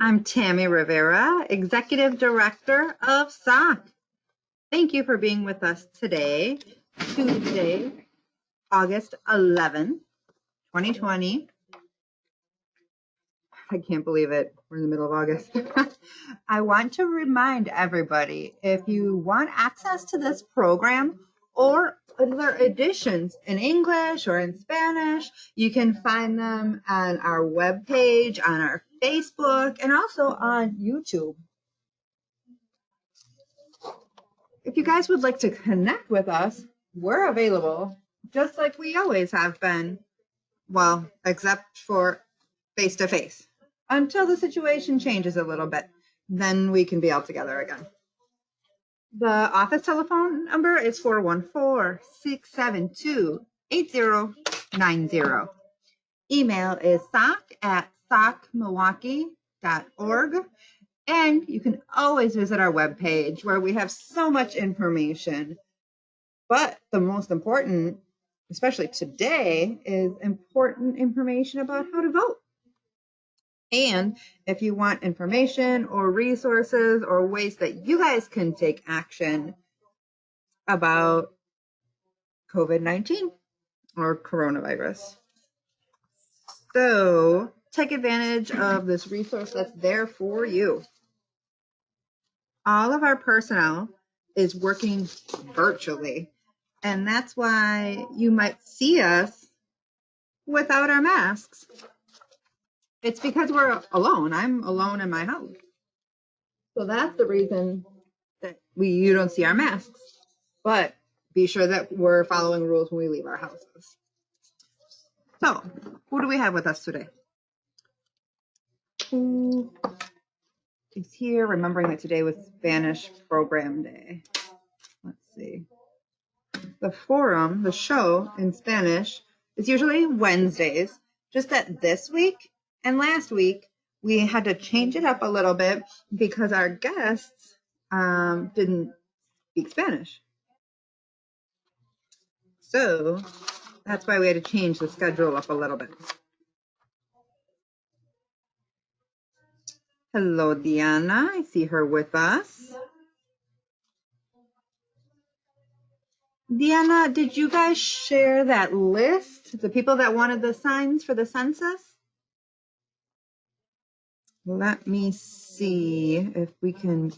I'm Tammy Rivera, Executive Director of SOC. Thank you for being with us today, Tuesday, August 11th, 2020. I can't believe it. We're in the middle of August. I want to remind everybody, if you want access to this program or other editions in English or in Spanish, you can find them on our webpage, on our Facebook, and also on YouTube. If you guys would like to connect with us, we're available, just like we always have been. Well, except for face-to-face. Until the situation changes a little bit, then we can be all together again. The office telephone number is 414-672-8090. Email is soc@socmilwaukee.org. And you can always visit our webpage where we have so much information. But the most important, especially today, is important information about how to vote. And if you want information or resources or ways that you guys can take action about COVID-19 or coronavirus. So take advantage of this resource that's there for you. All of our personnel is working virtually, and that's why you might see us without our masks. It's because we're alone. I'm alone in my house. So that's the reason that you don't see our masks. But be sure that we're following rules when we leave our houses. So, who do we have with us today? Who is here, remembering that today was Spanish Program Day? Let's see. The forum, the show in Spanish, is usually Wednesdays, just that this week and last week we had to change it up a little bit because our guests didn't speak Spanish. So that's why we had to change the schedule up a little bit. Hello, Diana. I see her with us. Diana, did you guys share that list, the people that wanted the signs for the census? Let me see if we can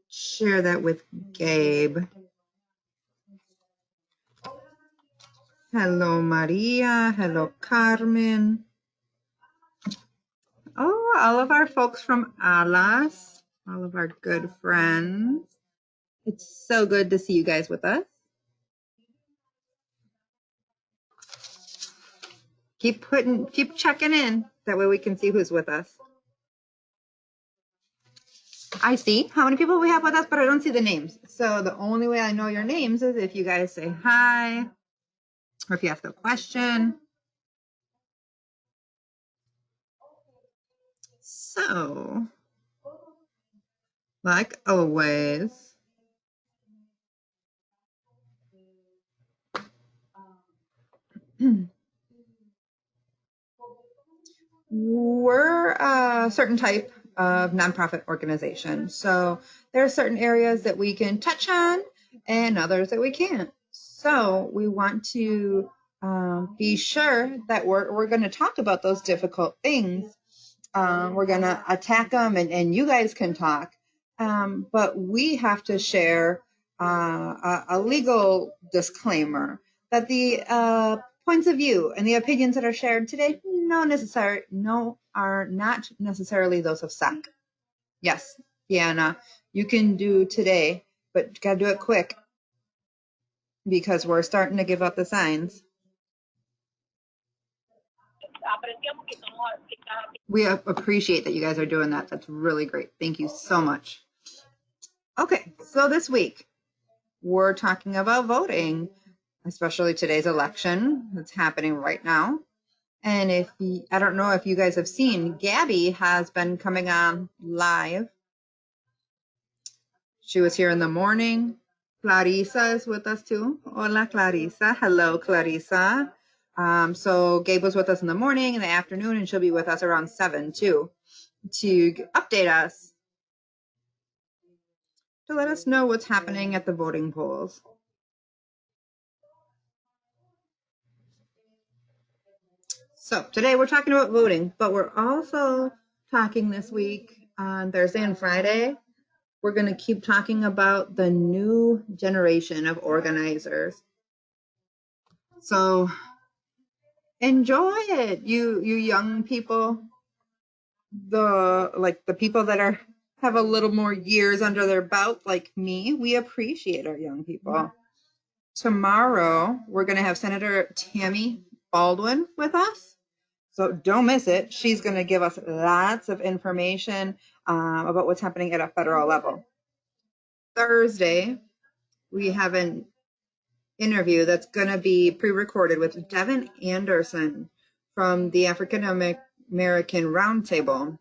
share that with Gabe. Hello, Maria. Hello, Carmen. Oh, all of our folks from Alas, all of our good friends. It's so good to see you guys with us. Keep checking in. That way we can see who's with us. I see how many people we have with us, but I don't see the names. So the only way I know your names is if you guys say hi, or if you ask a question. So, like always, we're a certain type of nonprofit organization. So there are certain areas that we can touch on and others that we can't. So we want to be sure that we're going to talk about those difficult things. We're going to attack them and you guys can talk. But we have to share a legal disclaimer that the points of view and the opinions that are shared today are not necessarily those of SOC. Yes, Deanna, you can do today, but you gotta do it quick because we're starting to give up the signs. We appreciate that you guys are doing that. That's really great. Thank you so much. Okay, so this week we're talking about voting, especially today's election that's happening right now. And I don't know if you guys have seen, Gabby has been coming on live. She was here in the morning. Clarissa is with us too. Hola, Clarissa. Hello, Clarissa. So Gabe was with us in the morning, in the afternoon, and she'll be with us around 7 too. to update us, to let us know what's happening at the voting polls. So today we're talking about voting, but we're also talking this week on Thursday and Friday. We're going to keep talking about the new generation of organizers. So enjoy it, you young people, the people that have a little more years under their belt like me. We appreciate our young people. Tomorrow we're going to have Senator Tammy Baldwin with us, so don't miss it. She's going to give us lots of information about what's happening at a federal level. Thursday we have an interview that's going to be pre-recorded with Devin Anderson from the African American Roundtable.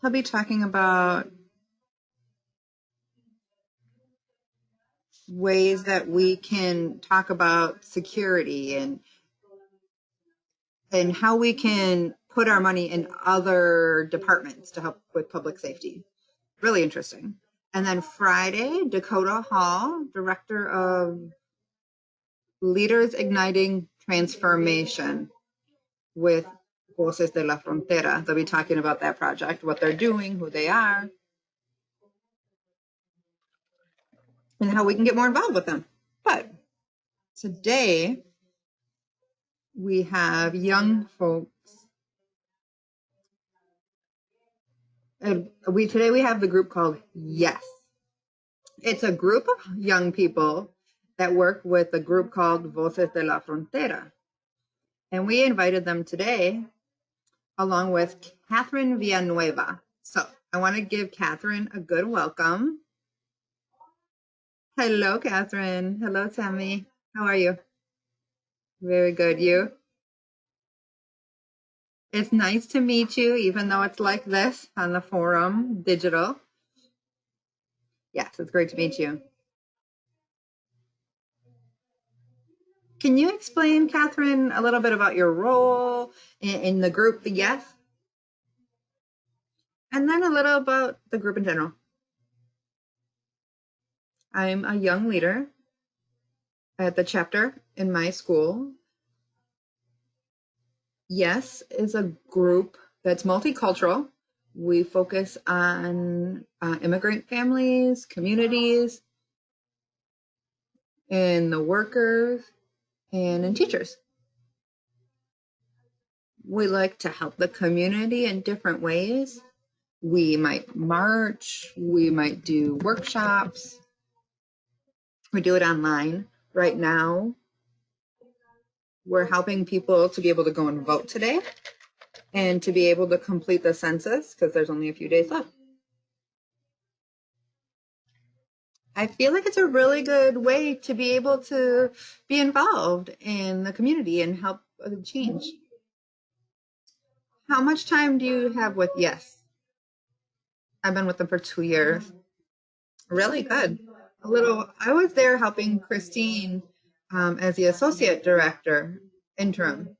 He'll be talking about ways that we can talk about security and how we can put our money in other departments to help with public safety. Really interesting. And then Friday, Dakota Hall, Director of Leaders Igniting Transformation with Voces de la Frontera. They'll be talking about that project, what they're doing, who they are, and how we can get more involved with them. But today, we have young folks. And today we have the group called Yes. It's a group of young people that work with a group called Voces de la Frontera. And we invited them today along with Katherine Villanueva. So I want to give Katherine a good welcome. Hello, Katherine. Hello, Tammy. How are you? Very good. You? It's nice to meet you, even though it's like this on the forum, digital. Yes, it's great to meet you. Can you explain, Katherine, a little bit about your role in the group, the Yes? And then a little about the group in general. I'm a young leader at the chapter in my school. Yes is a group that's multicultural. We focus on immigrant families, communities, and the workers, and in teachers. We like to help the community in different ways. We might march, we might do workshops. We do it online. Right now, we're helping people to be able to go and vote today and to be able to complete the census because there's only a few days left. I feel like it's a really good way to be able to be involved in the community and help change. How much time do you have with Yes? I've been with them for 2 years. Really good. I was there helping Christine as the associate director, interim.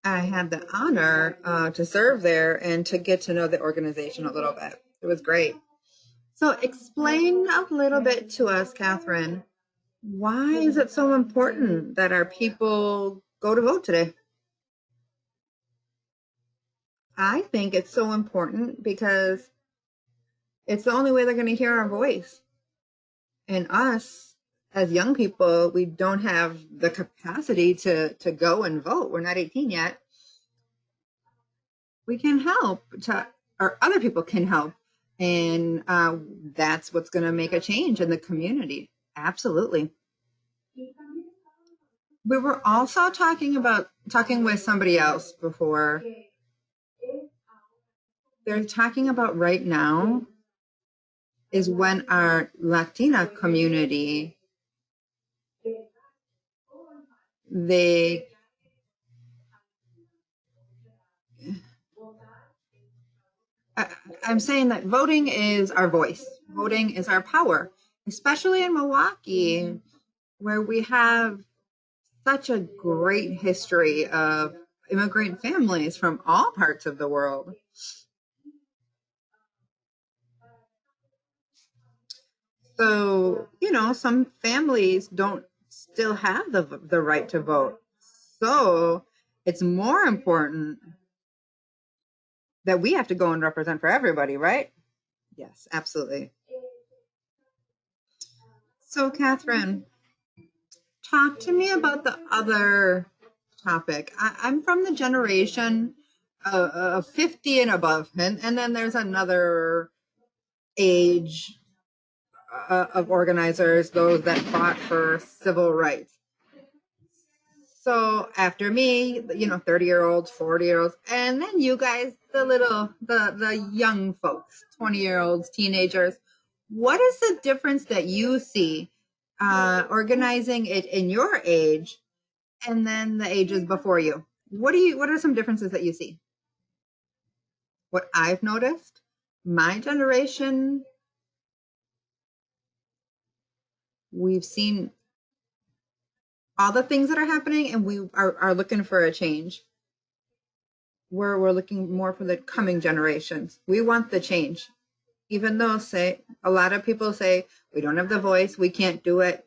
I had the honor to serve there and to get to know the organization a little bit. It was great. So explain a little bit to us, Katherine, why is it so important that our people go to vote today? I think it's so important because it's the only way they're going to hear our voice. And us, as young people, we don't have the capacity to go and vote. We're not 18 yet. We can help, or other people can help. And that's what's going to make a change in the community. Absolutely. We were also talking with somebody else before. They're talking about right now is when our Latina community, I'm saying that voting is our voice. Voting is our power, especially in Milwaukee. where we have such a great history of immigrant families from all parts of the world. So, some families don't still have the right to vote. So it's more important that we have to go and represent for everybody, right? Yes, absolutely. So, Catherine, talk to me about the other topic. I'm from the generation of 50 and above, and then there's another age of organizers, those that fought for civil rights. So after me, 30-year-olds, 40-year-olds, and then you guys, the young folks, 20-year-olds, teenagers. What is the difference that you see organizing it in your age and then the ages before you? What are some differences that you see? What I've noticed, my generation, we've seen all the things that are happening, and we are looking for a change. We're looking more for the coming generations. We want the change. Even though a lot of people say we don't have the voice, we can't do it.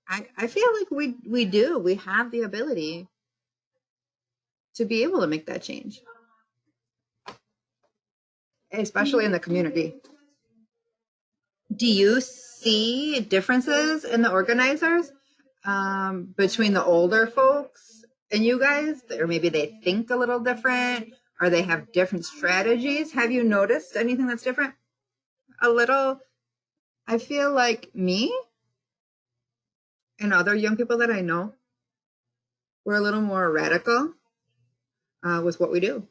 I feel like we do. We have the ability to be able to make that change, especially in the community. Do you see differences in the organizers between the older folks and you guys? Or maybe they think a little different, or they have different strategies? Have you noticed anything that's different? A little. I feel like me and other young people that I know, we're a little more radical with what we do.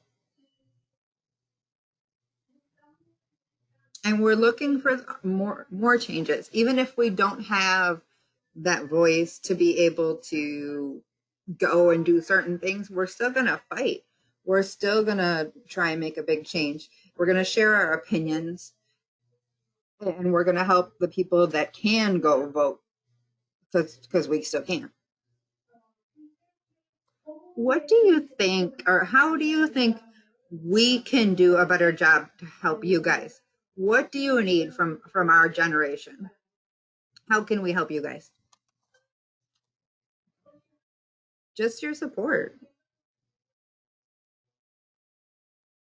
And we're looking for more changes, even if we don't have that voice to be able to go and do certain things. We're still going to fight. We're still going to try and make a big change. We're going to share our opinions, and we're going to help the people that can go vote, because we still can. What do you think, or how do you think we can do a better job to help you guys? What do you need from our generation? How can we help you guys? Just your support.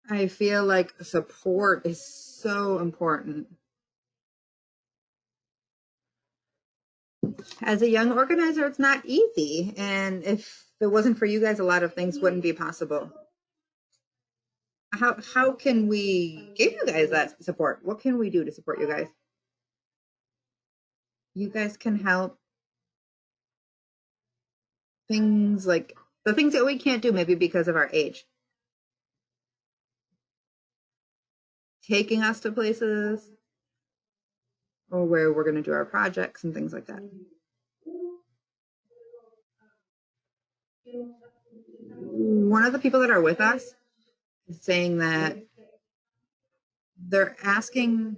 I feel like support is so important. As a young organizer, it's not easy. And if it wasn't for you guys, a lot of things wouldn't be possible. How can we give you guys that support? What can we do to support you guys? You guys can help things like the things that we can't do, maybe because of our age. Taking us to places, or where we're going to do our projects and things like that. One of the people that are with us is saying that they're asking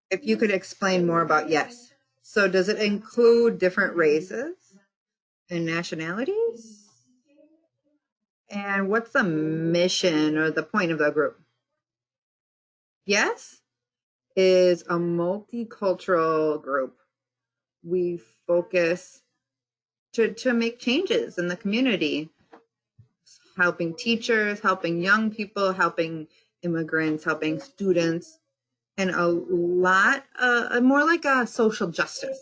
if you could explain more about yes. So does it include different races and nationalities? And what's the mission or the point of the group? Yes is a multicultural group. We focus to make changes in the community, helping teachers, helping young people, helping immigrants, helping students, and a lot more like a social justice.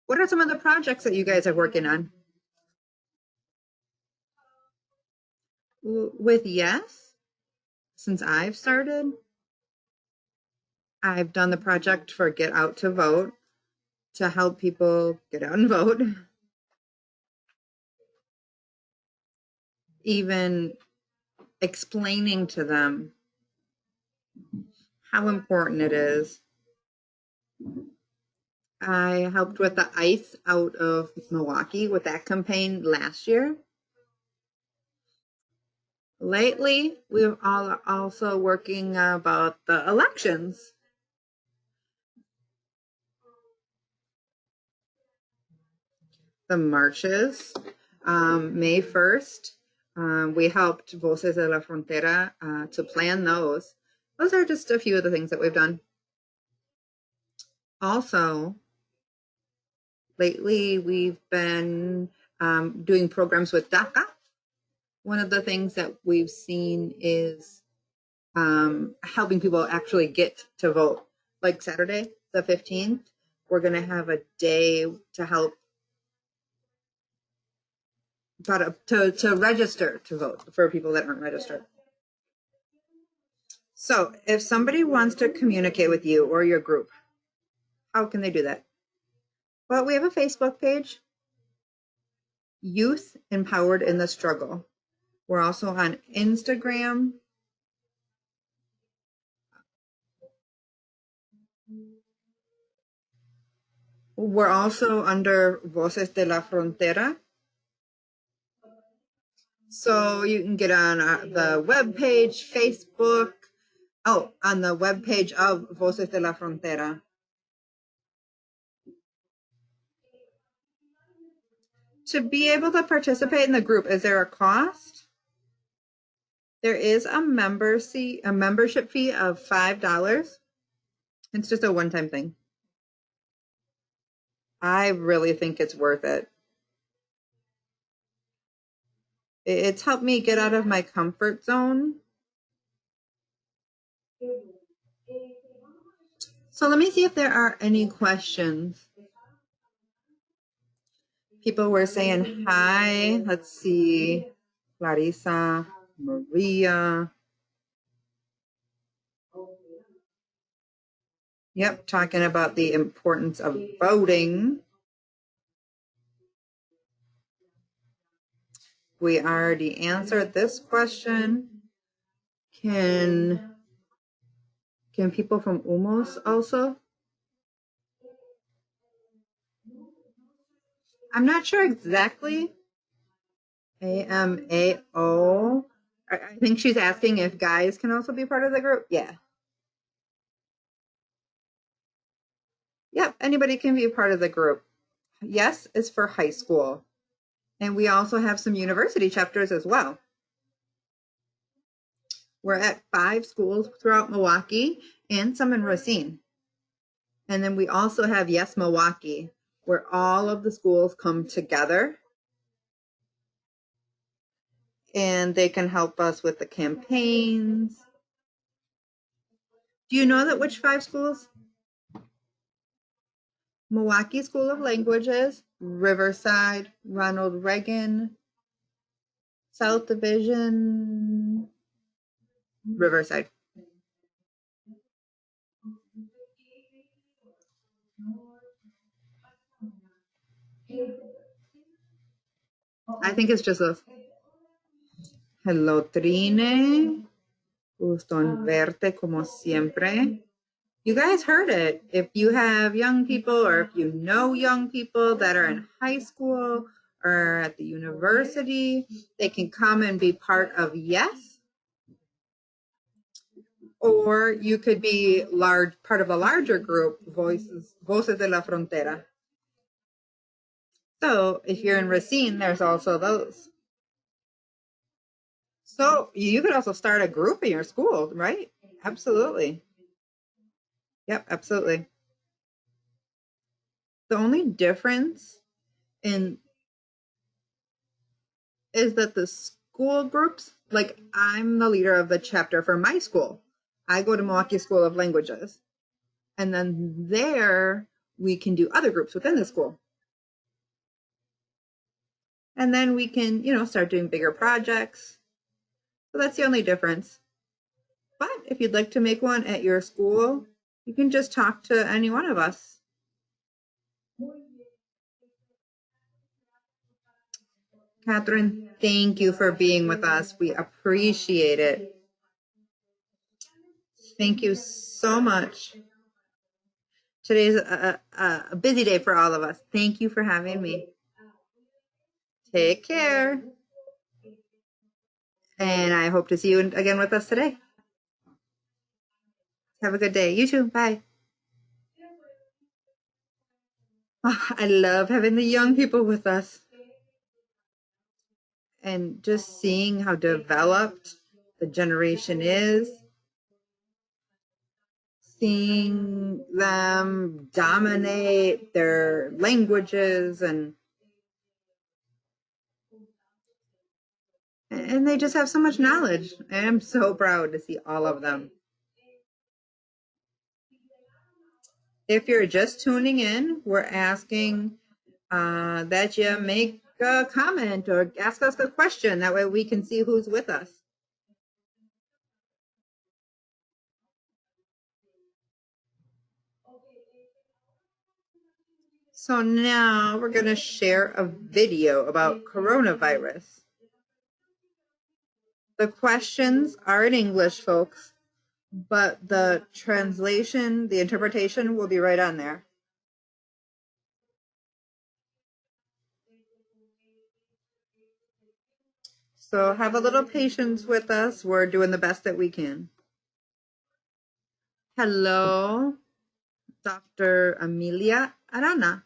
What are some of the projects that you guys are working on? With Yes, since I've started, I've done the project for Get Out to Vote to help people get out and vote. Even explaining to them how important it is. I helped with the ice out of Milwaukee with that campaign last year. Lately, we're all also working about the elections. the marches. May 1st, we helped Voces de la Frontera to plan those. Those are just a few of the things that we've done. Also, lately we've been doing programs with DACA. One of the things that we've seen is helping people actually get to vote. Like Saturday, the 15th, we're going to have a day to help to register to vote for people that aren't registered. So if somebody wants to communicate with you or your group, how can they do that? Well, we have a Facebook page, Youth Empowered in the Struggle. We're also on Instagram. We're also under Voces de la Frontera. So you can get on the webpage, Facebook, on the webpage of Voces de la Frontera. To be able to participate in the group, is there a cost? There is a membership fee of $5. It's just a one-time thing. I really think it's worth it. It's helped me get out of my comfort zone. So let me see if there are any questions. People were saying hi. Let's see. Clarissa, Maria. Yep, talking about the importance of voting. We already answered this question. Can people from UMOS also? I'm not sure exactly. AMAO. I think she's asking if guys can also be part of the group. Yeah. Yep, anybody can be a part of the group. Yes, it's for high school. And we also have some university chapters as well. We're at 5 schools throughout Milwaukee and some in Racine. And then we also have Yes Milwaukee, where all of the schools come together and they can help us with the campaigns. Do you know that which 5 schools? Milwaukee School of Languages, Riverside, Ronald Reagan, South Division, Riverside. I think it's just those. Hello, Trine. Gusto en verte como siempre. You guys heard it. If you have young people or if you know young people that are in high school or at the university, they can come and be part of Yes. Or you could be part of a larger group, Voces de la Frontera. So if you're in Racine, there's also those. So you could also start a group in your school, right? Absolutely. Yep, absolutely. The only difference is that the school groups, like I'm the leader of the chapter for my school. I go to Milwaukee School of Languages. And then there we can do other groups within the school. And then we can, start doing bigger projects. So that's the only difference. But if you'd like to make one at your school, you can just talk to any one of us. Catherine, thank you for being with us. We appreciate it. Thank you so much. Today's a busy day for all of us. Thank you for having me. Take care. And I hope to see you again with us today. Have a good day. You too. Bye. I love having the young people with us and just seeing how developed the generation is, seeing them dominate their languages and they just have so much knowledge. I'm so proud to see all of them. If you're just tuning in, we're asking that you make a comment or ask us a question. That way we can see who's with us. So now we're going to share a video about coronavirus. The questions are in English, folks, but the translation, the interpretation will be right on there. So have a little patience with us. We're doing the best that we can. Hello, Dr. Amelia Arana.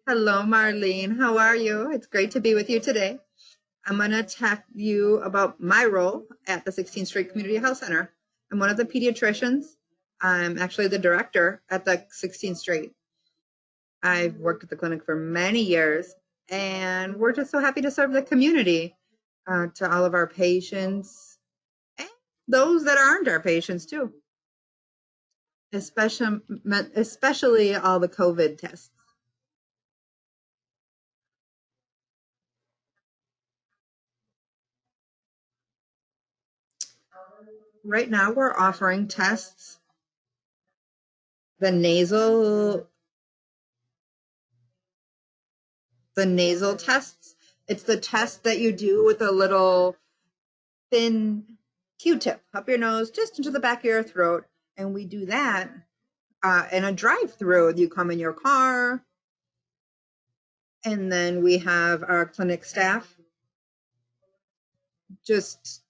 Hello, Marlene. How are you? It's great to be with you today. I'm going to tell you about my role at the 16th Street Community Health Center. I'm one of the pediatricians. I'm actually the director at the 16th Street. I've worked at the clinic for many years, and we're just so happy to serve the community, to all of our patients, and those that aren't our patients too, especially all the COVID tests. Right now, we're offering tests, the nasal tests. It's the test that you do with a little thin Q-tip up your nose, just into the back of your throat. And we do that in a drive-through. You come in your car, and then we have our clinic staff, just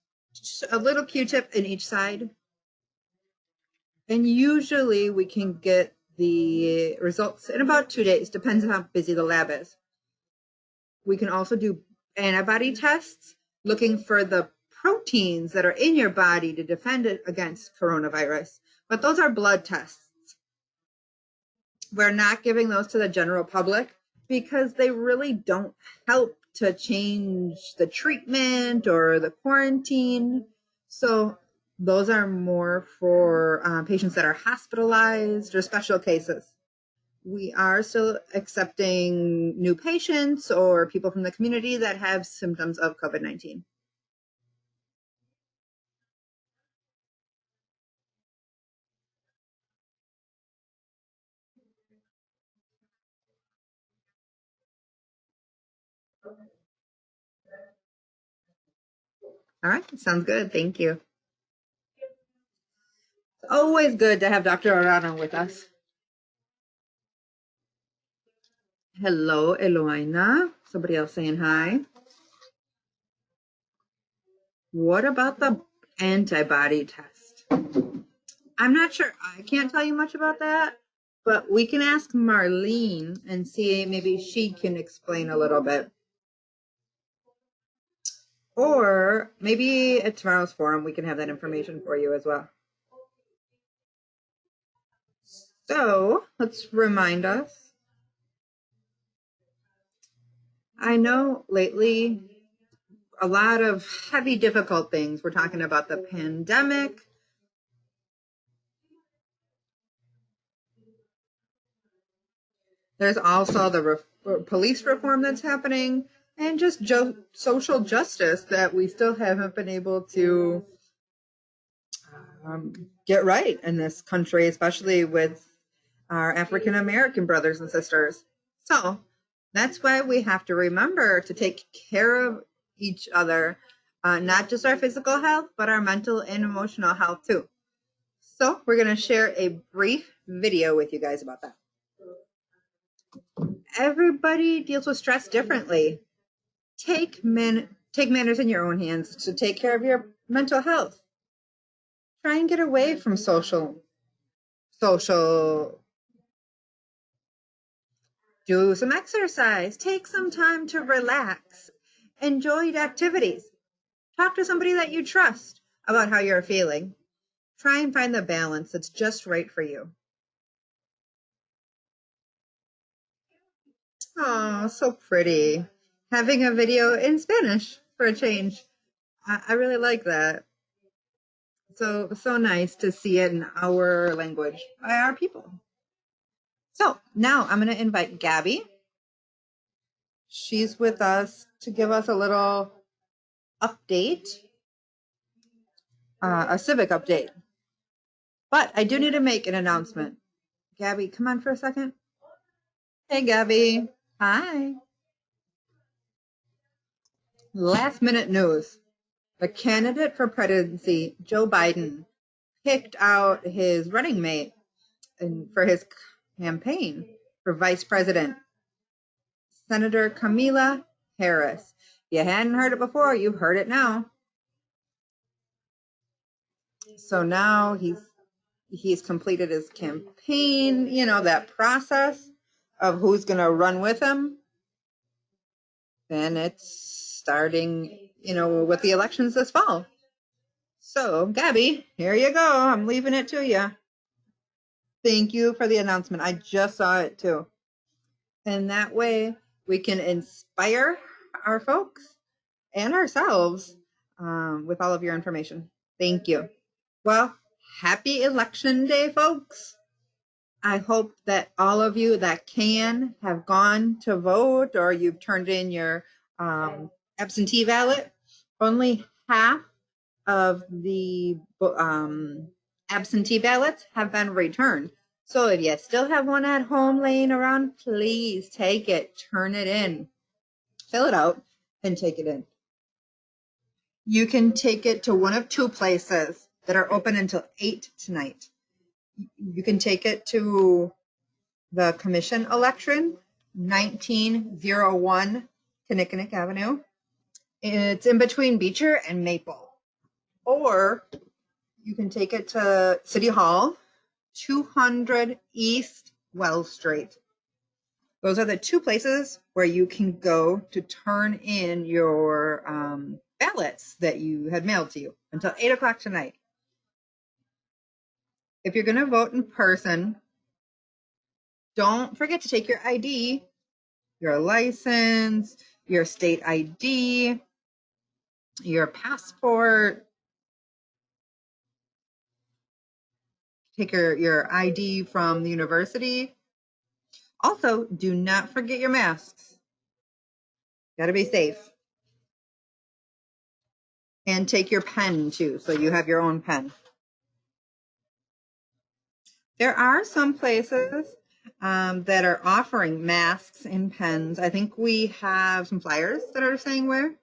a little Q-tip in each side. And usually we can get the results in about 2 days, depends on how busy the lab is. We can also do antibody tests, looking for the proteins that are in your body to defend it against coronavirus. But those are blood tests. We're not giving those to the general public because they really don't help to change the treatment or the quarantine. So those are more for patients that are hospitalized or special cases. We are still accepting new patients or people from the community that have symptoms of COVID-19. All right, sounds good. Thank you. It's always good to have Dr. Arana with us. Hello, Eloina. Somebody else saying hi. What about the antibody test? I'm not sure. I can't tell you much about that, but we can ask Marlene and see maybe she can explain a little bit. Or maybe at tomorrow's forum, we can have that information for you as well. So let's remind us. I know lately a lot of heavy, difficult things. We're talking about the pandemic. There's also the police reform that's happening and just social justice that we still haven't been able to get right in this country, especially with our African American brothers and sisters. So that's why we have to remember to take care of each other, not just our physical health, but our mental and emotional health too. So we're going to share a brief video with you guys about that. Everybody deals with stress differently. Take matters in your own hands to take care of your mental health. Try and get away from social. Do some exercise. Take some time to relax. Enjoy activities. Talk to somebody that you trust about how you're feeling. Try and find the balance that's just right for you. Oh, so pretty. Having a video in Spanish for a change. I really like that. So nice to see it in our language by our people. So now I'm going to invite Gabby. She's with us to give us a little update, a civic update. But I do need to make an announcement. Gabby, come on for a second. Hey, Gabby. Hi. Last minute news. The candidate for presidency, Joe Biden, picked out his running mate for his campaign for vice president, Senator Kamala Harris. If you hadn't heard it before, you've heard it now. So now he's completed his campaign, that process of who's going to run with him. And it's starting, with the elections this fall. So, Gabby, here you go. I'm leaving it to you. Thank you for the announcement. I just saw it too. And that way we can inspire our folks and ourselves with all of your information. Thank you. Well, happy election day, folks. I hope that all of you that can have gone to vote or you've turned in your absentee ballot. Only half of the absentee ballots have been returned. So if you still have one at home laying around, please take it, turn it in, fill it out, and take it in. You can take it to one of two places that are open until 8 tonight. You can take it to the Commission election, 1901 Kinnickinnick Avenue. It's in between Beecher and Maple. Or you can take it to City Hall, 200 East Wells Street. Those are the two places where you can go to turn in your ballots that you had mailed to you until 8 o'clock tonight. If you're going to vote in person, don't forget to take your ID, your license, your state ID, your passport. Take your ID from the university. Also, do not forget your masks. Got to be safe. And take your pen too, so you have your own pen. There are some places that are offering masks and pens. I think we have some flyers that are saying where.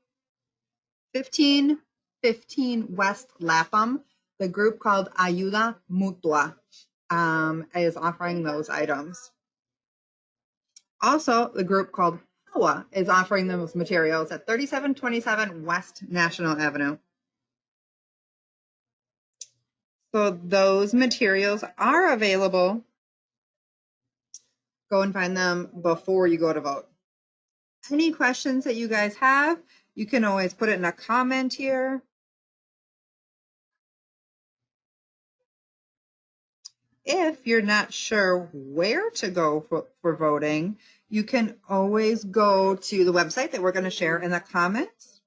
1515 West Lapham. The group called Ayuda Mutua is offering those items. Also, the group called HAWA is offering those materials at 3727 West National Avenue. So those materials are available. Go and find them before you go to vote. Any questions that you guys have, you can always put it in a comment here. If you're not sure where to go for voting, you can always go to the website that we're going to share in the comments.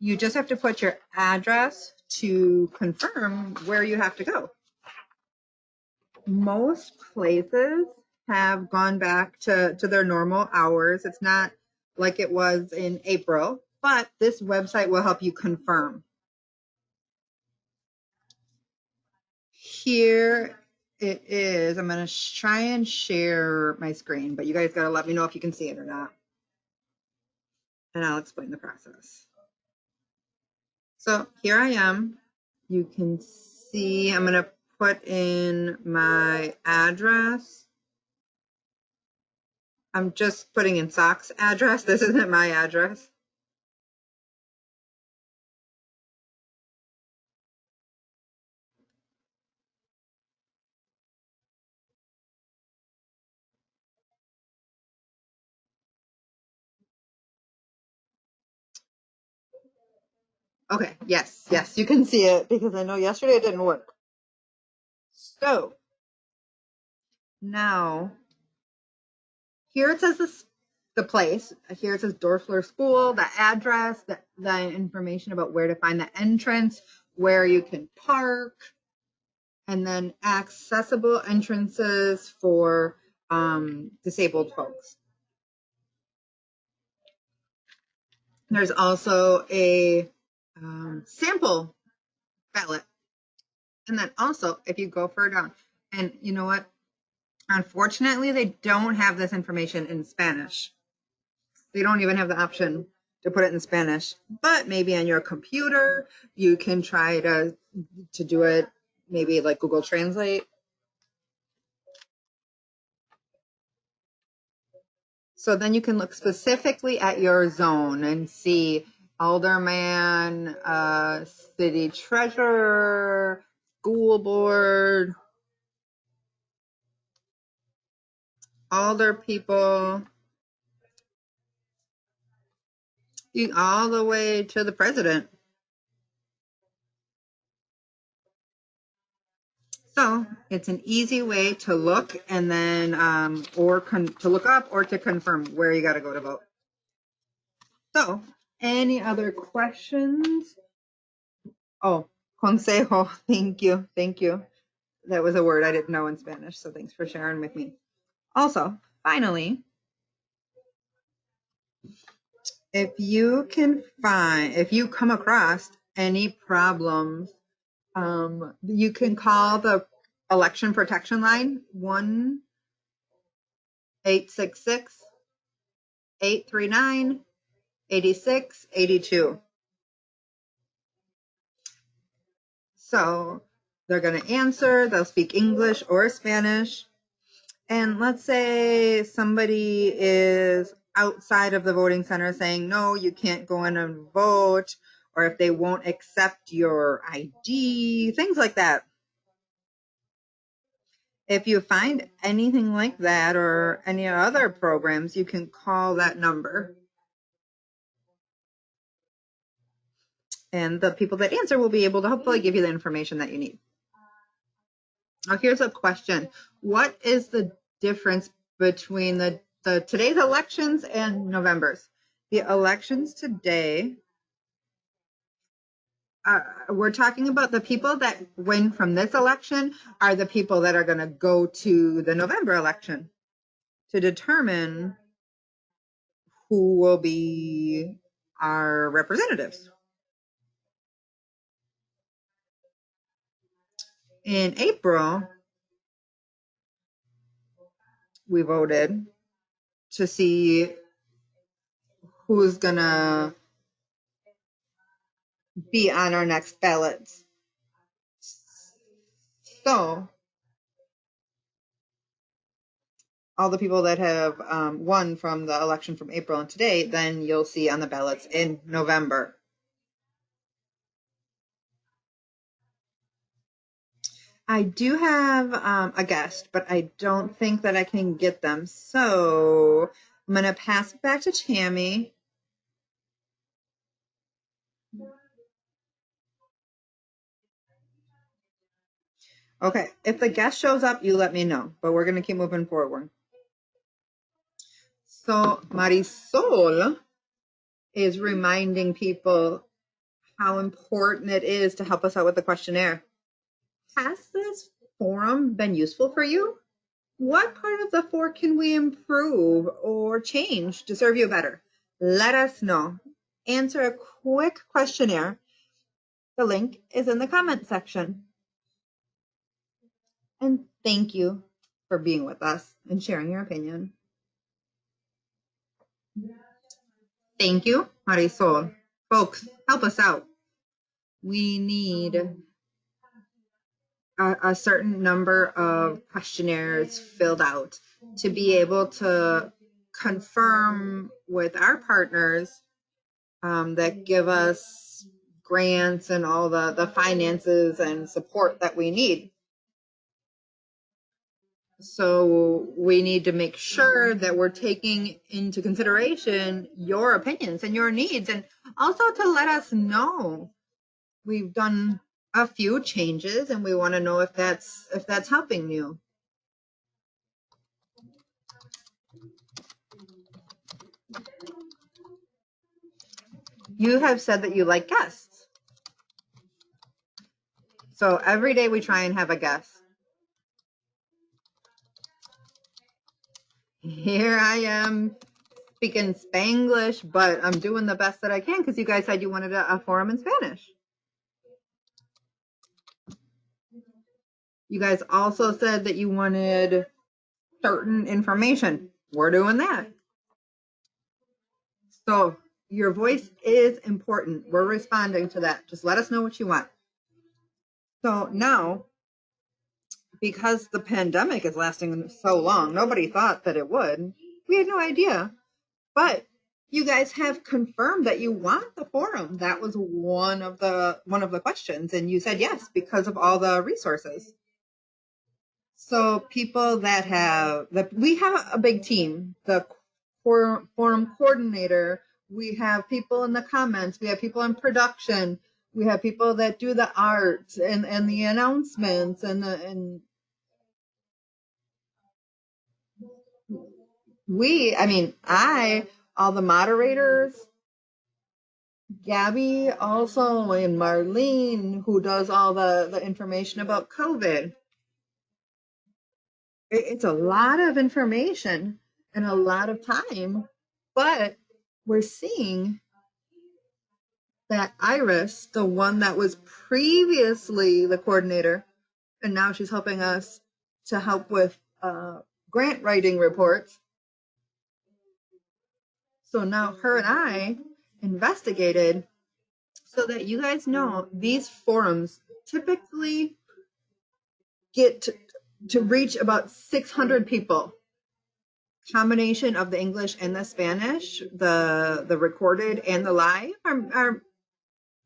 You just have to put your address to confirm where you have to go. Most places have gone back to their normal hours. It's not like it was in April, but this website will help you confirm. Here it is. I'm going to try and share my screen, but you guys got to let me know if you can see it or not. And I'll explain the process. So here I am. You can see I'm going to put in my address. I'm just putting in SOC's address. This isn't my address. Okay, yes, you can see it because I know yesterday it didn't work. So now here it says the place. Here it says Dorfler School, the address, the information about where to find the entrance, where you can park, and then accessible entrances for disabled folks. There's also a sample ballot. And then also, if you go further down, and you know what? Unfortunately, they don't have this information in Spanish. They don't even have the option to put it in Spanish. But maybe on your computer, you can try to do it, maybe like Google Translate. So then you can look specifically at your zone and see alderman, city treasurer, school board, alder people, all the way to the president. So it's an easy way to look and then to look up or to confirm where you got to go to vote. So any other questions? Oh, consejo. Thank you. That was a word I didn't know in Spanish, so thanks for sharing with me. Also, finally, if you come across any problems, you can call the election protection line 1-866-839-8682. So they're going to answer, they'll speak English or Spanish. And let's say somebody is outside of the voting center saying, no, you can't go in and vote, or if they won't accept your ID, things like that. If you find anything like that or any other programs, you can call that number. And the people that answer will be able to hopefully give you the information that you need. Now, here's a question. What is the difference between the today's elections and November's? The elections today, we're talking about the people that win from this election are the people that are going to go to the November election to determine who will be our representatives. In April, we voted to see who's going to be on our next ballots. So all the people that have won from the election from April and today, then you'll see on the ballots in November. I do have a guest, but I don't think that I can get them. So I'm going to pass it back to Tammy. Okay, if the guest shows up, you let me know, but we're going to keep moving forward. So Marisol is reminding people how important it is to help us out with the questionnaire. Has this forum been useful for you? What part of the forum can we improve or change to serve you better? Let us know. Answer a quick questionnaire. The link is in the comment section. And thank you for being with us and sharing your opinion. Thank you, Marisol. Folks, help us out. We need a certain number of questionnaires filled out to be able to confirm with our partners that give us grants and all the finances and support that we need. So we need to make sure that we're taking into consideration your opinions and your needs, and also to let us know we've done a few changes, and we want to know if that's helping you. You have said that you like guests. So every day we try and have a guest. Here I am speaking Spanglish, but I'm doing the best that I can because you guys said you wanted a forum in Spanish. You guys also said that you wanted certain information. We're doing that. So your voice is important. We're responding to that. Just let us know what you want. So now, because the pandemic is lasting so long, nobody thought that it would. We had no idea. But you guys have confirmed that you want the forum. That was one of the questions, and you said yes because of all the resources. So people we have a big team. The forum coordinator. We have people in the comments. We have people in production. We have people that do the art and the announcements and all the moderators, Gabby also, and Marlene, who does all the information about COVID. It's a lot of information and a lot of time, but we're seeing that Iris, the one that was previously the coordinator, and now she's helping us to help with grant writing reports. So now her and I investigated so that you guys know these forums typically get to reach about 600 people. Combination of the English and the Spanish, the recorded and the live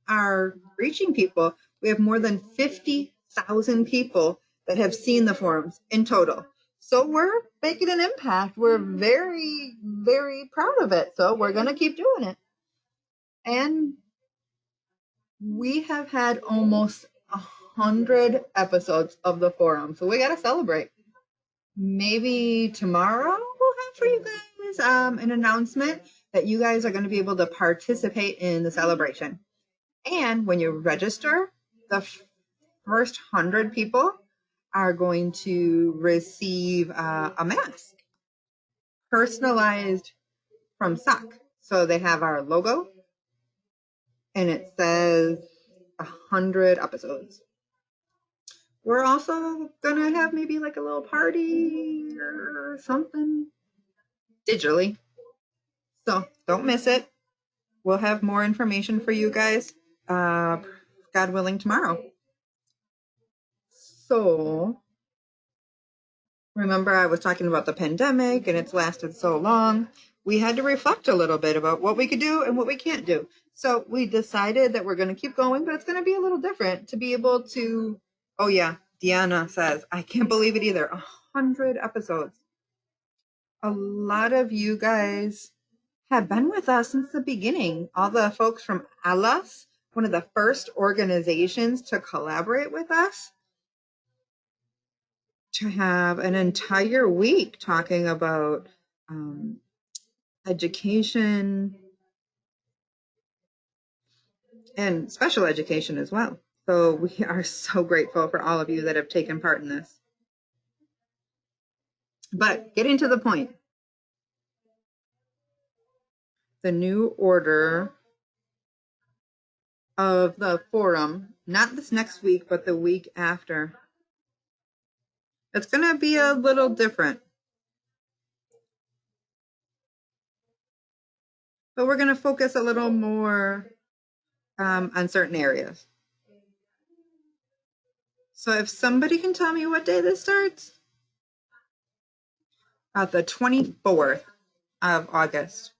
are reaching people. We have more than 50,000 people that have seen the forums in total. So we're making an impact. We're very, very proud of it. So we're going to keep doing it. And we have had almost 100 episodes of the forum. So we got to celebrate. Maybe tomorrow we'll have for you guys an announcement that you guys are going to be able to participate in the celebration. And when you register, the first 100 people are going to receive a mask, personalized from SOC. So they have our logo, and it says 100 episodes. We're also going to have maybe like a little party or something digitally. So don't miss it. We'll have more information for you guys, God willing, tomorrow. So remember, I was talking about the pandemic and it's lasted so long. We had to reflect a little bit about what we could do and what we can't do. So we decided that we're going to keep going, but it's going to be a little different to be able to. Oh yeah, Deanna says, I can't believe it either. 100 episodes. A lot of you guys have been with us since the beginning. All the folks from ALAS, one of the first organizations to collaborate with us, to have an entire week talking about education and special education as well. So we are so grateful for all of you that have taken part in this. But getting to the point, the new order of the forum, not this next week, but the week after, it's going to be a little different. But we're going to focus a little more on certain areas. So if somebody can tell me what day this starts? The 24th of August.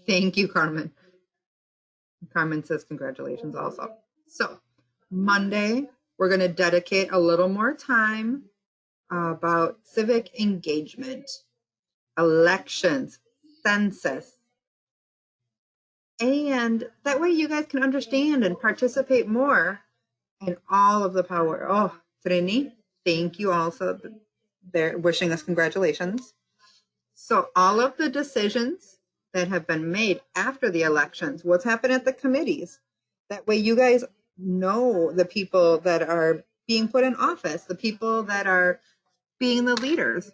Thank you, Carmen. Carmen says congratulations also. So Monday, we're going to dedicate a little more time about civic engagement, elections, census, And that way you guys can understand and participate more in all of the power. Oh, Trini, thank you also. They're wishing us congratulations. So all of the decisions that have been made after the elections, what's happened at the committees, that way you guys know the people that are being put in office, the people that are being the leaders,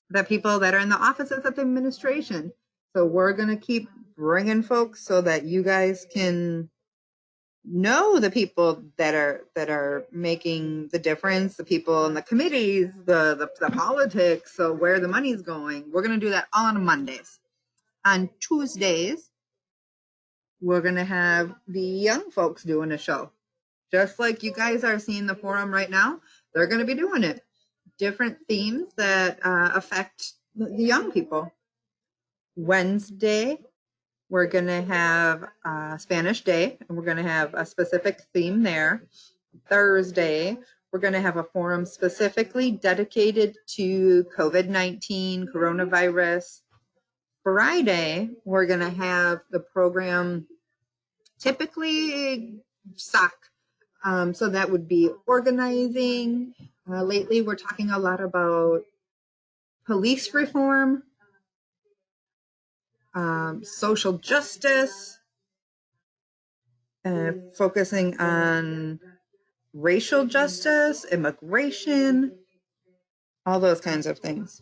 the people that are in the offices of the administration. So we're going to keep bringing folks so that you guys can know the people that are making the difference, the people in the committees, the politics, so where the money's going. We're going to do that all on Mondays. On Tuesdays, we're going to have the young folks doing a show. Just like you guys are seeing the forum right now, they're going to be doing it. Different themes that affect the young people. Wednesday, we're going to have Spanish Day, and we're going to have a specific theme there. Thursday, we're going to have a forum specifically dedicated to COVID-19, coronavirus. Friday, we're going to have the program typically SOC. So that would be organizing. Lately, we're talking a lot about police reform, social justice, focusing on racial justice, immigration, all those kinds of things.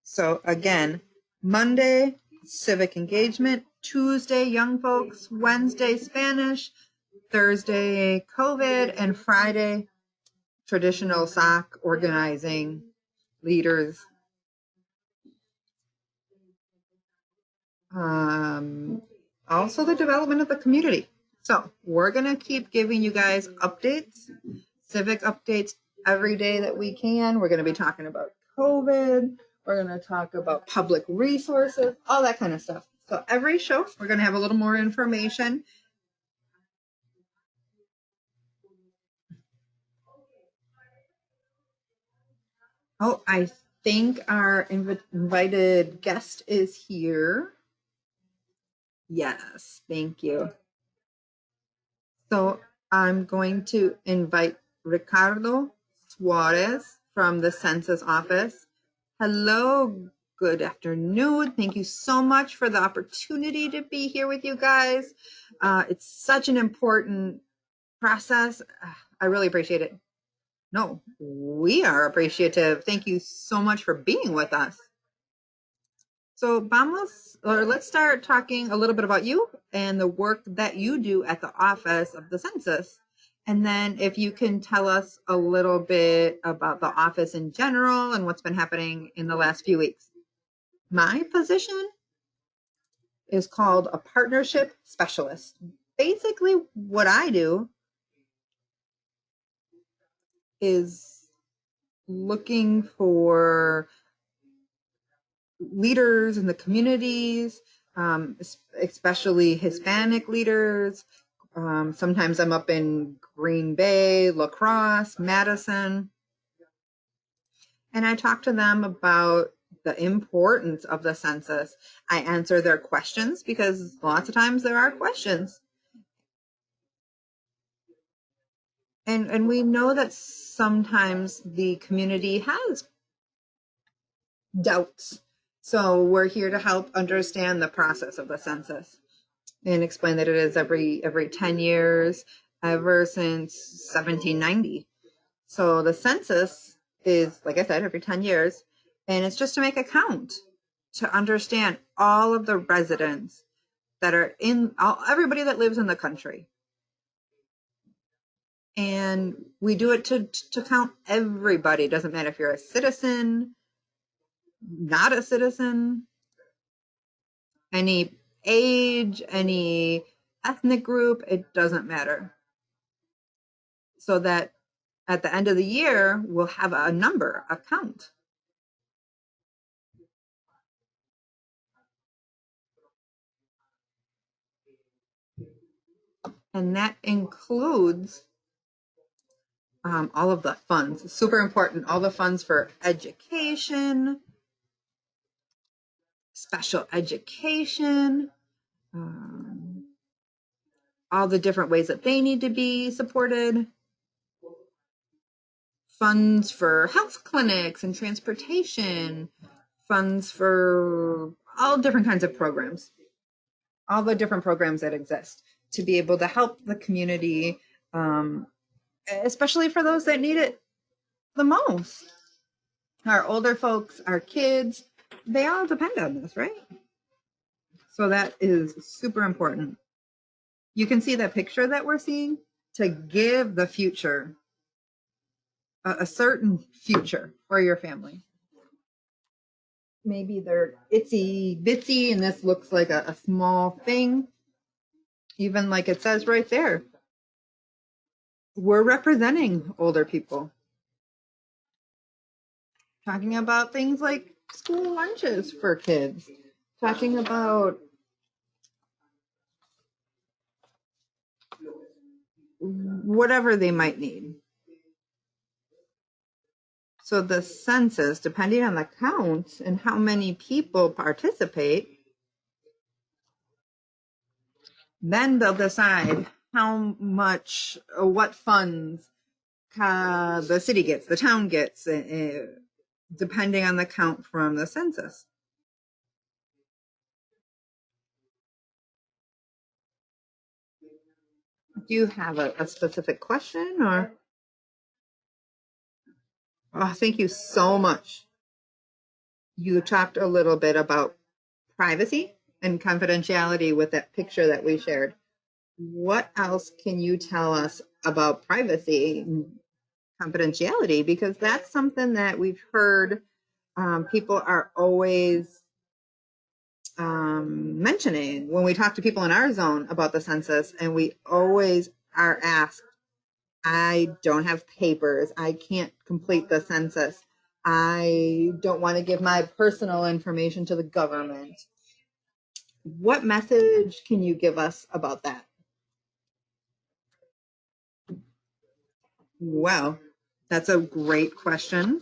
So again, Monday, civic engagement, Tuesday, young folks, Wednesday, Spanish, Thursday, COVID, and Friday, traditional SOC, organizing, leaders. Also the development of the community. So we're going to keep giving you guys updates, civic updates every day that we can. We're going to be talking about COVID. We're going to talk about public resources, all that kind of stuff. So every show, we're going to have a little more information. Oh, I think our invited guest is here. Yes, thank you. So I'm going to invite Ricardo Suarez from the Census office. Hello, good afternoon. Thank you so much for the opportunity to be here with you guys. It's such an important process. I really appreciate it. No, we are appreciative. Thank you so much for being with us. So let's start talking a little bit about you and the work that you do at the Office of the Census. And then if you can tell us a little bit about the office in general and what's been happening in the last few weeks. My position is called a partnership specialist. Basically, what I do is looking for leaders in the communities, especially Hispanic leaders. Sometimes I'm up in Green Bay, La Crosse, Madison, and I talk to them about the importance of the census. I answer their questions because lots of times there are questions. And we know that sometimes the community has doubts. So we're here to help understand the process of the census and explain that it is every 10 years, ever since 1790. So the census is, like I said, every 10 years, and it's just to make a count, to understand all of the residents that are everybody that lives in the country. And we do it to count everybody. It doesn't matter if you're a citizen, not a citizen, any age, any ethnic group, it doesn't matter. So that at the end of the year, we'll have a number, a count. And that includes all of the funds. Super important. All the funds for education, special education, all the different ways that they need to be supported, funds for health clinics and transportation, funds for all different kinds of programs, all the different programs that exist to be able to help the community, especially for those that need it the most. Our older folks, our kids, they all depend on this, right? So that is super important. You can see that picture that we're seeing to give the future, a certain future for your family. Maybe they're itsy bitsy and this looks like a small thing. Even like it says right there, we're representing older people. Talking about things like school lunches for kids. Talking about whatever they might need. So the census, depending on the count and how many people participate, then they'll decide how much, what funds the city gets, the town gets, depending on the count from the census. Do you have a specific question or? Oh, thank you so much. You talked a little bit about privacy and confidentiality with that picture that we shared. What else can you tell us about privacy and confidentiality? Because that's something that we've heard people are always mentioning when we talk to people in our zone about the census, and we always are asked, I don't have papers, I can't complete the census, I don't want to give my personal information to the government. What message can you give us about that? Well, that's a great question.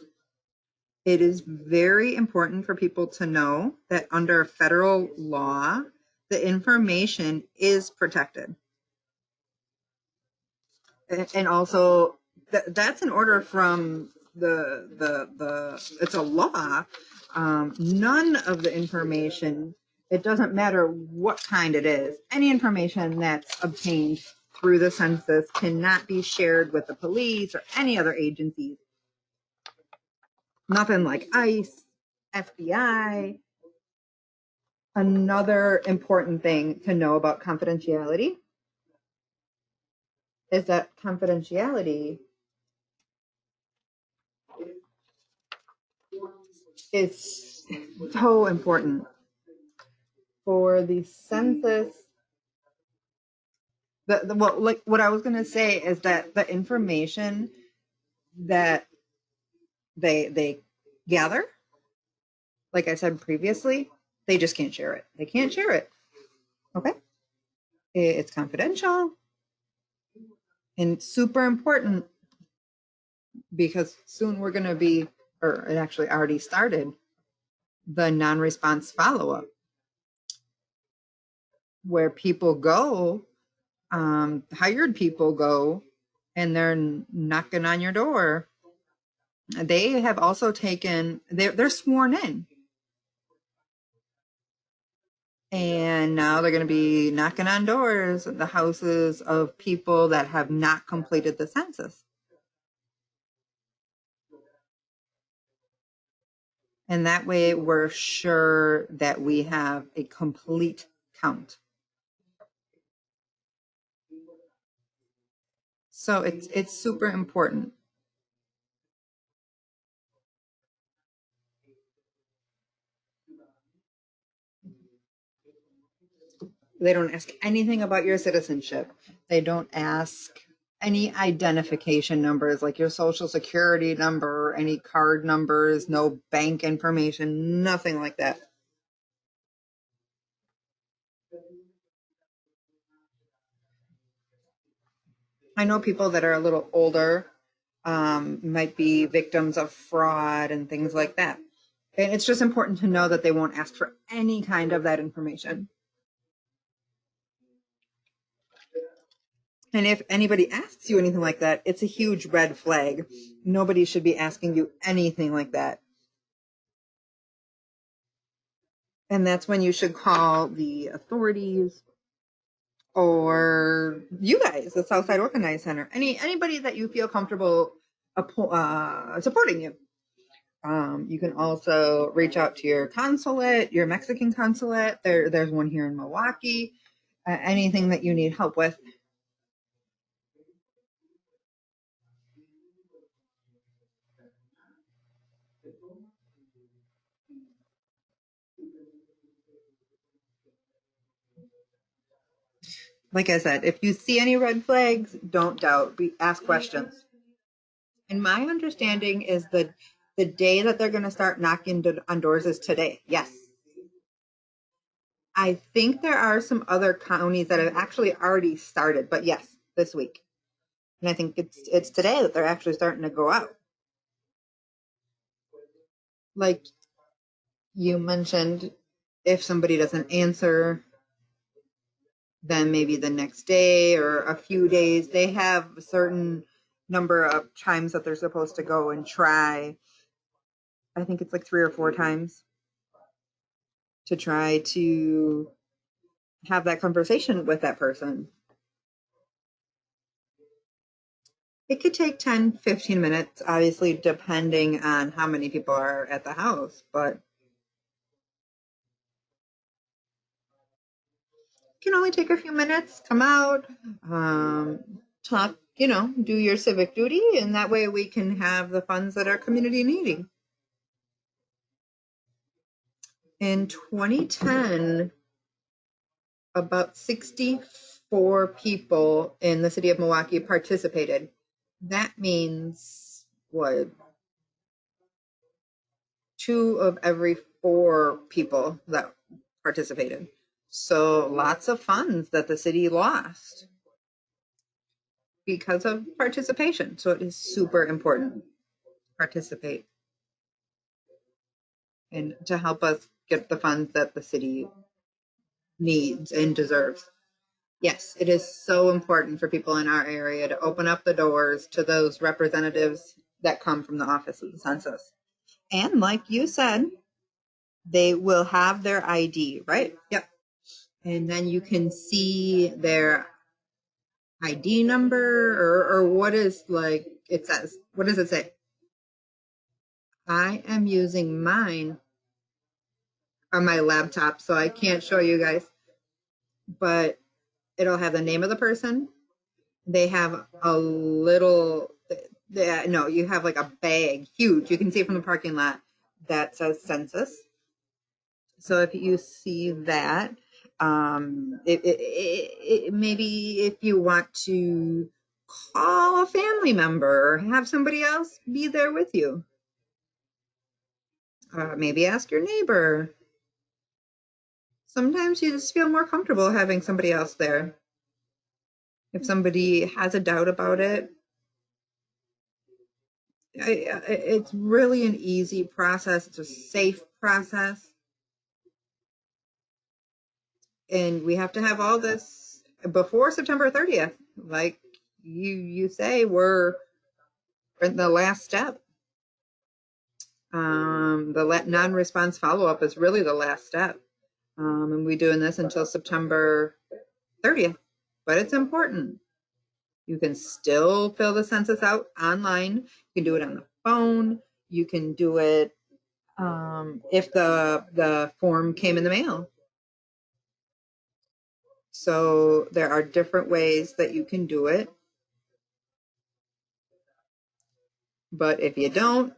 It is very important for people to know that under federal law, the information is protected. And also, that's an order from it's a law. None of the information, it doesn't matter what kind it is, any information that's obtained through the census cannot be shared with the police or any other agencies. Nothing like ICE, FBI. Another important thing to know about confidentiality is that confidentiality is so important for the census. Well, like what I was going to say is that the information that they gather, like I said previously, they just can't share it. They can't share it. Okay? It's confidential and super important because soon we're going to be, or it actually already started, the non-response follow-up, where people go, hired people go, and they're knocking on your door. They have also taken, they're sworn in. And now they're going to be knocking on doors at the houses of people that have not completed the census. And that way we're sure that we have a complete count. So it's super important. They don't ask anything about your citizenship. They don't ask any identification numbers like your social security number, any card numbers, no bank information, nothing like that. I know people that are a little older might be victims of fraud and things like that. And it's just important to know that they won't ask for any kind of that information. And if anybody asks you anything like that, it's a huge red flag. Nobody should be asking you anything like that. And that's when you should call the authorities or you guys, the Southside Organized Center, anybody that you feel comfortable supporting you. You can also reach out to your consulate, your Mexican consulate. There's one here in Milwaukee. Anything that you need help with. Like I said, if you see any red flags, don't doubt. Ask questions. And my understanding is that the day that they're going to start knocking on doors is today. Yes. I think there are some other counties that have actually already started, but yes, this week. And I think it's today that they're actually starting to go out. Like you mentioned, if somebody doesn't answer, then maybe the next day or a few days, they have a certain number of times that they're supposed to go and try. I think it's like 3 or 4 times to try to have that conversation with that person. It could take 10, 15 minutes, obviously, depending on how many people are at the house, but it can only take a few minutes. Come out, talk, do your civic duty, and that way we can have the funds that our community needing. In 2010, about 64 people in the city of Milwaukee participated. That means what? 2 of every 4 people that participated. So lots of funds that the city lost because of participation. So it is super important. Participate and to help us get the funds that the city needs and deserves. Yes, it is so important for people in our area to open up the doors to those representatives that come from the Office of the Census. And like you said, they will have their ID, right? Yep. And then you can see their ID number or what is like it says. What does it say? I am using mine on my laptop, so I can't show you guys. But it'll have the name of the person. They have a little, no, you have like a bag, huge. You can see it from the parking lot that says census. So if you see that, maybe if you want to call a family member or have somebody else be there with you, maybe ask your neighbor. Sometimes you just feel more comfortable having somebody else there. If somebody has a doubt about it, it's really an easy process. It's a safe process. And we have to have all this before September 30th. Like you say, we're in the last step. The non-response follow-up is really the last step. And we're doing this until September 30th. But it's important. You can still fill the census out online. You can do it on the phone. You can do it if the form came in the mail. So there are different ways that you can do it. But if you don't,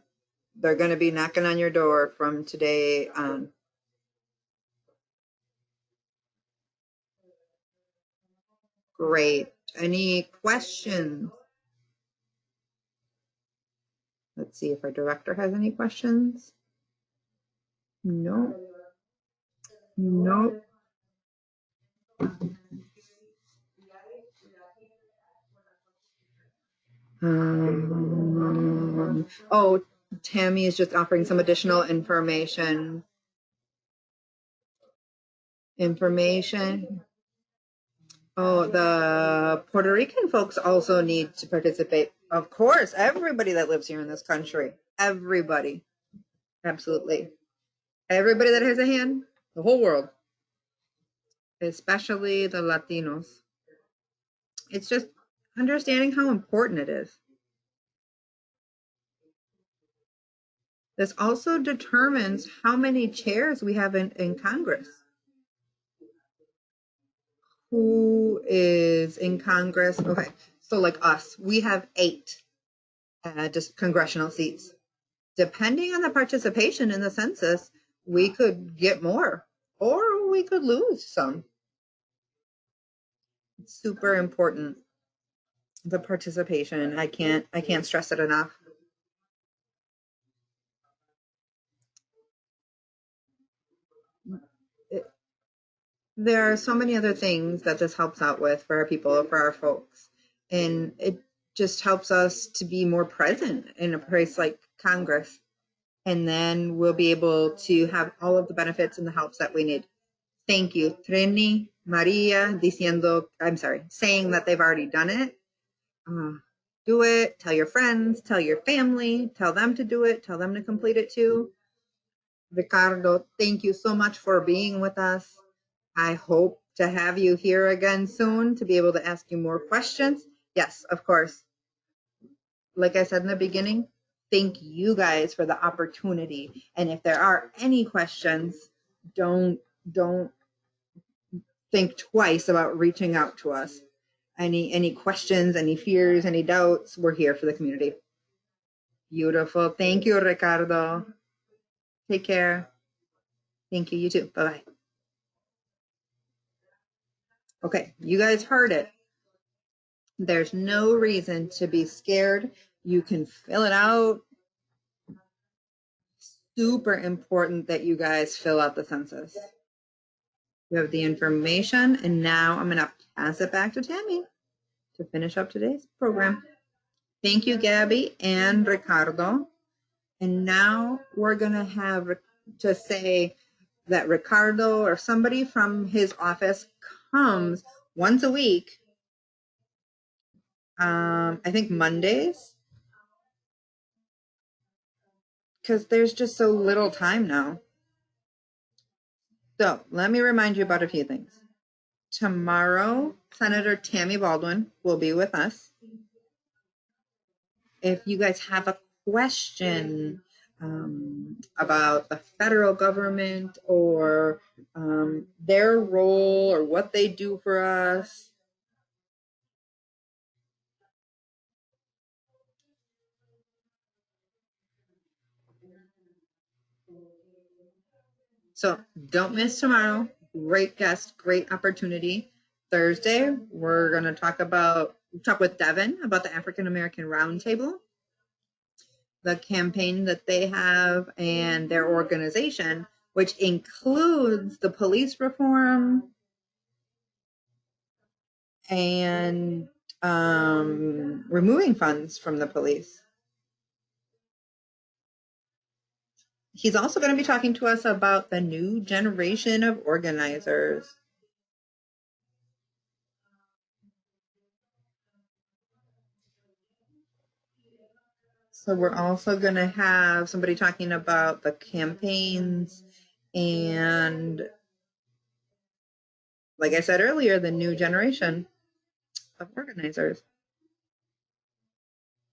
they're going to be knocking on your door from today on. Great. Any questions? Let's see if our director has any questions. No. No. Oh, Tammy is just offering some additional information. Oh, the Puerto Rican folks also need to participate. Of course, everybody that lives here in this country. Everybody. Absolutely. Everybody that has a hand, the whole world, especially the Latinos. It's just understanding how important it is. This also determines how many chairs we have in Congress. Who is in Congress? Okay, so like us, we have 8 just congressional seats. Depending on the participation in the census, we could get more or we could lose some. It's super important, the participation. I can't stress it enough. There are so many other things that this helps out with for our people, for our folks. And it just helps us to be more present in a place like Congress. And then we'll be able to have all of the benefits and the helps that we need. Thank you. Trini, Maria, saying that they've already done it. Do it. Tell your friends, tell your family, tell them to do it, tell them to complete it too. Ricardo, thank you so much for being with us. I hope to have you here again soon to be able to ask you more questions. Yes, of course. Like I said in the beginning, thank you guys for the opportunity. And if there are any questions, don't think twice about reaching out to us. Any questions, any fears, any doubts, we're here for the community. Beautiful. Thank you, Ricardo. Take care. Thank you. You too. Bye-bye. Okay, you guys heard it. There's no reason to be scared. You can fill it out. Super important that you guys fill out the census. You have the information, and now I'm going to pass it back to Tammy to finish up today's program. Thank you, Gabby and Ricardo. And now we're going to have to say that Ricardo or somebody from his office comes once a week. I think Mondays, because there's just so little time now. So let me remind you about a few things. Tomorrow, Senator Tammy Baldwin will be with us. If you guys have a question about the federal government or their role or what they do for us, so don't miss tomorrow. Great guest, great opportunity. Thursday, we're going to talk with Devin about the African American Roundtable, the campaign that they have and their organization, which includes the police reform and removing funds from the police. He's also going to be talking to us about the new generation of organizers. So we're also going to have somebody talking about the campaigns and, like I said earlier, the new generation of organizers.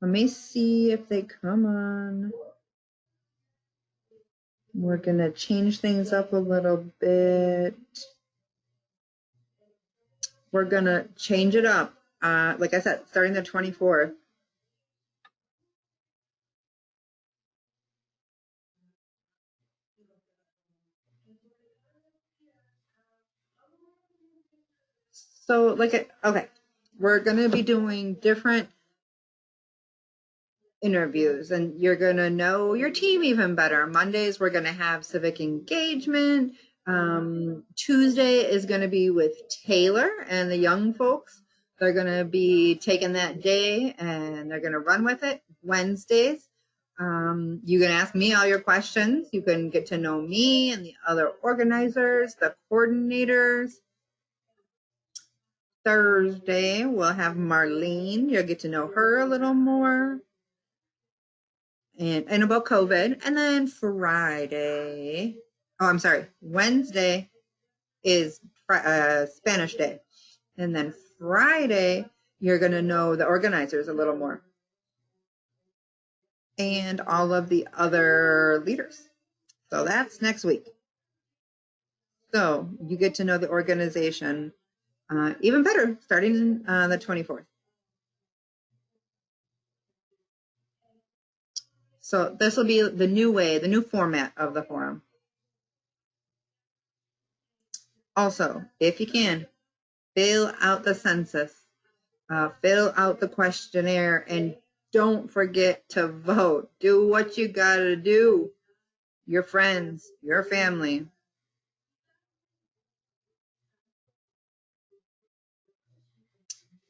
Let me see if they come on. We're going to change things up a little bit. We're going to change it up. Like I said, starting the 24th. So, okay, we're going to be doing different interviews and you're going to know your team even better. Mondays, we're going to have civic engagement. Tuesday is going to be with Taylor and the young folks. They're going to be taking that day and they're going to run with it. Wednesdays, you can ask me all your questions. You can get to know me and the other organizers, the coordinators. Thursday, we'll have Marlene. You'll get to know her a little more and about COVID. And then Wednesday is Spanish Day. And then Friday, you're going to know the organizers a little more and all of the other leaders. So that's next week. So you get to know the organization even better starting the 24th. So this will be the new way, the new format of the forum. Also, if you can, fill out the census, fill out the questionnaire, and don't forget to vote. Do what you gotta do. Your friends, your family.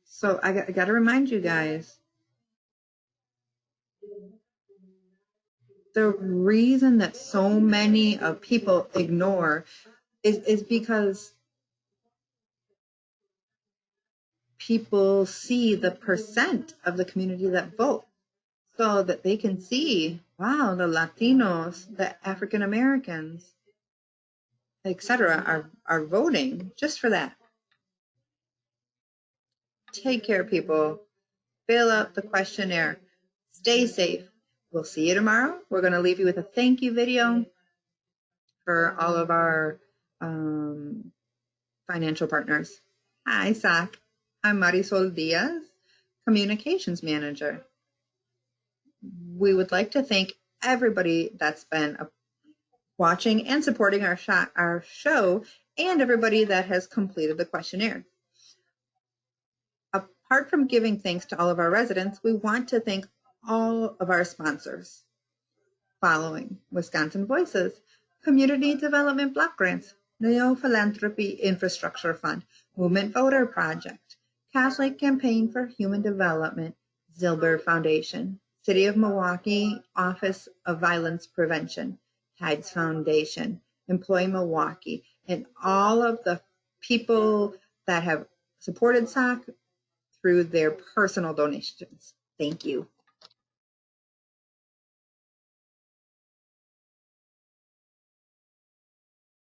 So I got to remind you guys, the reason that so many people ignore is because people see the percent of the community that vote so that they can see, wow, the Latinos, the African Americans, etc. are voting just for that. Take care, people. Fill out the questionnaire. Stay safe. We'll see you tomorrow. We're going to leave you with a thank you video for all of our financial partners. Hi, SOC. I'm Marisol Diaz, Communications Manager. We would like to thank everybody that's been watching and supporting our show and everybody that has completed the questionnaire. Apart from giving thanks to all of our residents, we want to thank all of our sponsors. Following: Wisconsin Voices, Community Development Block Grants, Neo Philanthropy Infrastructure Fund, Movement Voter Project, Catholic Campaign for Human Development, Zilber Foundation, City of Milwaukee Office of Violence Prevention, Tides Foundation, Employ Milwaukee, and all of the people that have supported SOC through their personal donations. Thank you.